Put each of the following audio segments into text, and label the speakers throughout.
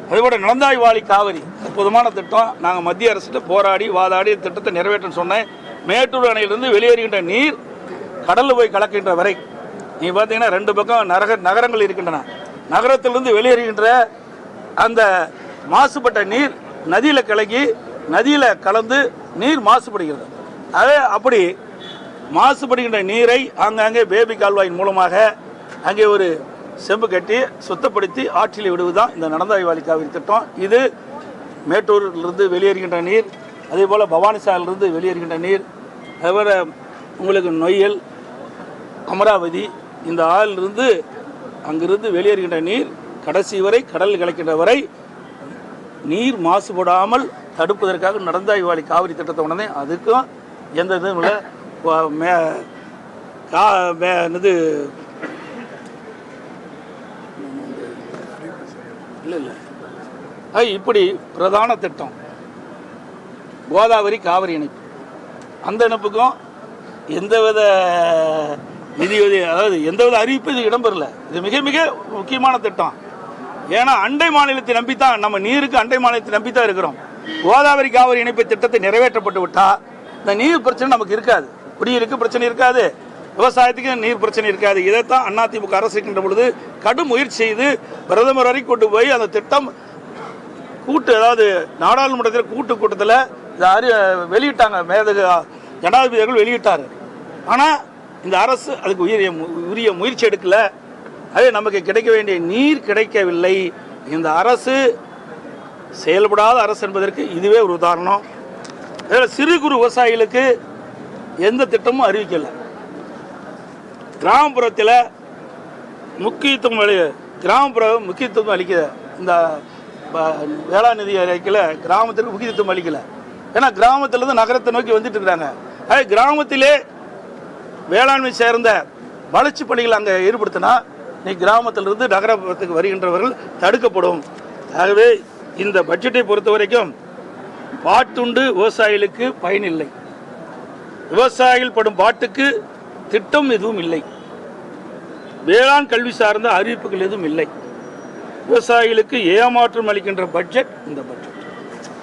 Speaker 1: அதுபோல நிலந்தாய்வாளி காவிரி அற்புதமான திட்டம். நாங்கள் மத்திய அரசு போராடி வாதாடி திட்டத்தை நிறைவேற்றன்னு சொன்னேன். மேட்டூர் அணையிலிருந்து வெளியேறுகின்ற நீர் கடலில் போய் கலக்கின்ற வரை நீ பார்த்தீங்கன்னா 2 பக்கம் நகரங்கள் இருக்கின்றன. நகரத்திலிருந்து வெளியேறுகின்ற அந்த மாசுபட்ட நீர் நதியில் கலக்கி நதியில் கலந்து நீர் மாசுபடுகிறது. அதே அப்படி மாசுபடுகின்ற நீரை ஆங்காங்கே பேபி கால்வாயின் மூலமாக அங்கே ஒரு செம்பு கட்டி சுத்தப்படுத்தி ஆற்றில் விடுவதுதான் இந்த நடந்தாய்வாளி காவிரி திட்டம். இது மேட்டூரிலிருந்து வெளியேறுகின்ற நீர், அதே போல் பவானிசாலிலிருந்து வெளியேறுகின்ற நீர், அதுபோல் உங்களுக்கு நொய்யல், அமராவதி இந்த ஆறிலிருந்து அங்கிருந்து வெளியேறுகின்ற நீர் கடைசி வரை கடலில் கலக்கின்ற வரை நீர் மாசுபடாமல் தடுப்பதற்காக நடந்தாய்வாளி காவிரி திட்டத்தை உடனே அதுக்கும் எந்த இதுவும் இல்லை. இது இல்லை இப்படி பிரதான திட்டம் கோதாவரி காவிரி இணைப்பு. அந்த இணைப்புக்கும் எந்தவித நிதி அதாவது எந்தவித அறிவிப்பு இது இடம்பெறல. இது மிக மிக முக்கியமான திட்டம். ஏன்னா அண்டை மாநிலத்தை நம்பித்தான், நம்ம நீருக்கு அண்டை மாநிலத்தை நம்பித்தான் இருக்கிறோம். கோதாவரி காவிரி இணைப்பு திட்டத்தை நிறைவேற்றப்பட்டு விட்டால் இந்த நீர் பிரச்சனை நமக்கு இருக்காது, குடியிருக்கு பிரச்சனை இருக்காது, விவசாயத்துக்கு நீர் பிரச்சனை இருக்காது. இதைத்தான் அதிமுக அரசு இருக்கின்ற பொழுது கடும் முயற்சி செய்து பிரதமர் வரை கொண்டு போய் அந்த திட்டம் அதாவது நாடாளுமன்றத்தில் கூட்டத்தில் வெளியிட்டாங்க. மேதகு ஜனாதிபதி அவர்கள் வெளியிட்டார். ஆனால் இந்த அரசு அதுக்கு உரிய முயற்சி எடுக்கல. அதே நமக்கு கிடைக்க வேண்டிய நீர் கிடைக்கவில்லை. இந்த அரசு செயல்படாத அரசு என்பதற்கு இதுவே ஒரு உதாரணம். அதில் சிறு குறு விவசாயிகளுக்கு எந்த திட்டமும் அறிவிக்கலை. கிராமப்புறத்தில் முக்கியத்துவம் அளிக்க இந்த வேளாண் நிதி அறிக்கையில் கிராமத்திற்கு முக்கியத்துவம் அளிக்கலை. ஏன்னா கிராமத்திலிருந்து நகரத்தை நோக்கி வந்துட்டு இருக்கிறாங்க. அதே கிராமத்திலே வேளாண்மை சேர்ந்த வளர்ச்சி பணிகள் அங்கே ஈடுபடுத்தினா நீ கிராமத்திலிருந்து நகரத்துக்கு வருகின்றவர்கள் தடுக்கப்படும். ஆகவே இந்த பட்ஜெட்டை பொறுத்த வரைக்கும் பாட்டுண்டு விவசாயிகளுக்கு பயனில்லை, விவசாயிகள் படும் பாட்டுக்கு திட்டம் எதுவும் இல்லை, வேளாண் கல்வி சார்ந்த அறிவிப்புகள் எதுவும் இல்லை. விவசாயிகளுக்கு ஏமாற்றம் அளிக்கின்ற பட்ஜெட் இந்த பட்ஜெட்.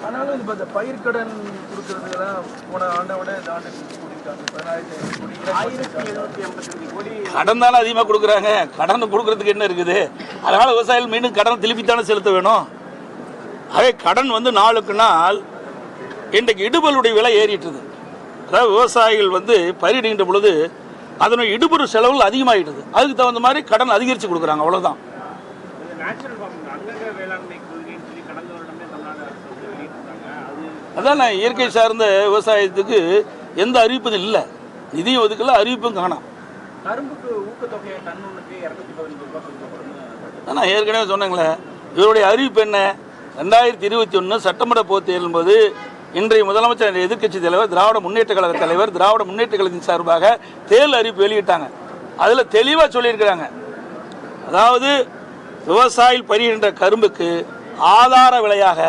Speaker 2: ஆனாலும் இந்த பயிர்க்கடன் கொடுக்கறதுலாம் போன ஆண்டோட இந்த ஆண்டு
Speaker 1: கடன் தானே அதிகமாக கொடுக்குறாங்க. கடன் கொடுக்கறதுக்கு என்ன இருக்குது? அதனால விவசாயிகள் மீண்டும் கடன் திருப்பித்தானே செலுத்த வேணும். அதே கடன் நாளுக்கு நாள் இன்றைக்கு இடுபொருளுடைய விலை ஏறிட்டுது. அதாவது விவசாயிகள் பயிரிடுகின்ற பொழுது அதனுடைய இடுபொருள் செலவுகள் அதிகமாகிடுது. அதுக்கு தகுந்த மாதிரி கடன் அதிகரித்து கொடுக்குறாங்க. அவ்வளோதான். அதான் இயற்கை சார்ந்த விவசாயத்துக்கு எந்த அறிவிப்பும் இல்லை, நிதியும் ஒதுக்கல, அறிவிப்பும் காணாம். நான் ஏற்கனவே சொன்னேங்களே, இவருடைய அறிவிப்பு என்ன? 2021 சட்டமன்ற பொதுத் தேர்தலின் போது இன்றைய முதலமைச்சர் எதிர்க்கட்சி தலைவர் திராவிட முன்னேற்ற கழக தலைவர் திராவிட முன்னேற்ற கழகத்தின் சார்பாக தேர்தல் அறிவிப்பு வெளியிட்டாங்க. அதில் தெளிவாக சொல்லியிருக்கிறாங்க. அதாவது விவசாயிகள் பயிரிடுகின்ற கரும்புக்கு ஆதார விலையாக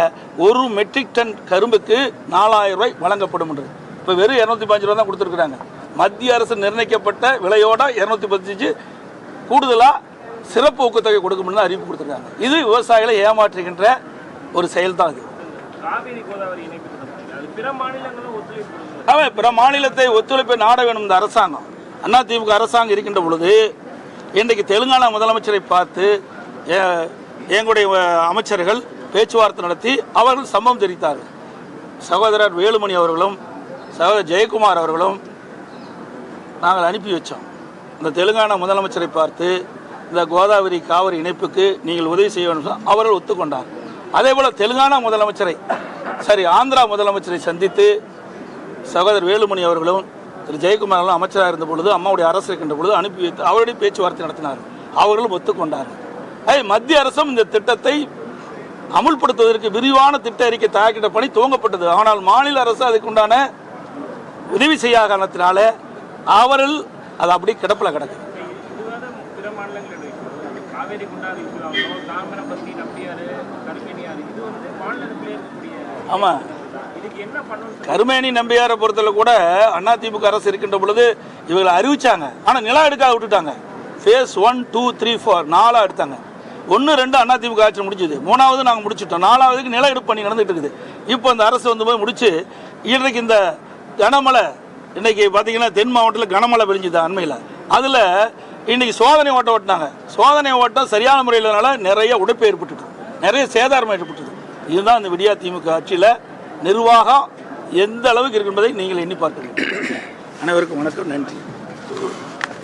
Speaker 1: 1 மெட்ரிக் டன் கரும்புக்கு 4000 ரூபாய் வழங்கப்படும் என்று. இப்போ வெறும் 215 ரூபா தான் கொடுத்துருக்குறாங்க. மத்திய அரசு நிர்ணயிக்கப்பட்ட விலையோட 215 கூடுதலாக சிறப்பு ஊக்கத்தொகை கொடுக்கும் அறிவிப்பு கொடுத்துருக்காங்க. இது விவசாயிகளை ஏமாற்றுகின்ற ஒரு செயல் தான். இது பிற மாநிலத்தை ஒத்துழைப்பை நாட வேணும் இந்த அரசாங்கம். அதிமுக அரசாங்கம் இருக்கின்ற பொழுது இன்றைக்கு தெலுங்கானா முதலமைச்சரை பார்த்து எங்களுடைய அமைச்சர்கள் பேச்சுவார்த்தை நடத்தி அவர்கள் சம்மதம் தெரிவித்தார்கள். சகோதரர் வேலுமணி அவர்களும் சகோதரர் ஜெயக்குமார் அவர்களும் நாங்கள் அனுப்பி வச்சோம். இந்த தெலுங்கானா முதலமைச்சரை பார்த்து இந்த கோதாவரி காவிரி இணைப்புக்கு நீங்கள் உதவி செய்ய வேண்டும் அவர்கள் ஒத்துக்கொண்டார். அதே போல் தெலுங்கானா முதலமைச்சரை ஆந்திரா முதலமைச்சரை சந்தித்து சகோதரர் வேலுமணி அவர்களும் திரு ஜெயக்குமார் அவர்களும் அமைச்சராக இருந்த பொழுது அம்மாவுடைய அரசு இருக்கின்ற பொழுது அனுப்பி வைத்து அவருடைய பேச்சுவார்த்தை நடத்தினார். அவர்களும் ஒத்துக்கொண்டார்கள். மத்திய அரசும் இந்த திட்டத்தை அமுல்படுத்துவதற்கு விரிவான திட்ட அறிக்கை தயாரிக்கின்ற பணி துவங்கப்பட்டது. ஆனால் மாநில அரசு அதுக்குண்டான உதவி செய்யாத காரணத்தினால அவர்கள் அது அப்படி கிடப்பில் கிடக்கு. ஆமாம், கருமேனி நம்பியாரை பொறுத்தல கூட அதிமுக அரசு இருக்கின்ற பொழுது இவங்களை அறிவிச்சாங்க. ஆனால் நிலம் எடுக்காத விட்டுட்டாங்க. ஃபேஸ் 1, 2, 3, 4 4 எடுத்தாங்க. 1, 2 அதிமுக ஆட்சி முடிஞ்சது, 3வது நாங்கள் முடிச்சுட்டோம், 4வதுக்கு நில எடுப்பு பணி நடந்துட்டு இருக்குது. இப்போ இந்த அரசு வந்து போய் முடிச்சு இன்றைக்கு இந்த கனமழை, இன்னைக்கு பார்த்தீங்கன்னா தென் மாவட்டத்தில் கனமழை பெஞ்சுது அண்மையில். அதில் இன்னைக்கு சோதனை ஓட்டம் ஓட்டினாங்க. சோதனை ஓட்டம் சரியான முறையில்னால நிறைய உடைப்பு ஏற்பட்டுது, நிறைய சேதாரம் ஏற்பட்டது. இதுதான் இந்த விடியா திமுக ஆட்சியில் நிர்வாகம் எந்த அளவுக்கு இருக்கு என்பதை நீங்கள் எண்ணி பார்க்கிறீர்கள். அனைவருக்கும் வணக்கம், நன்றி.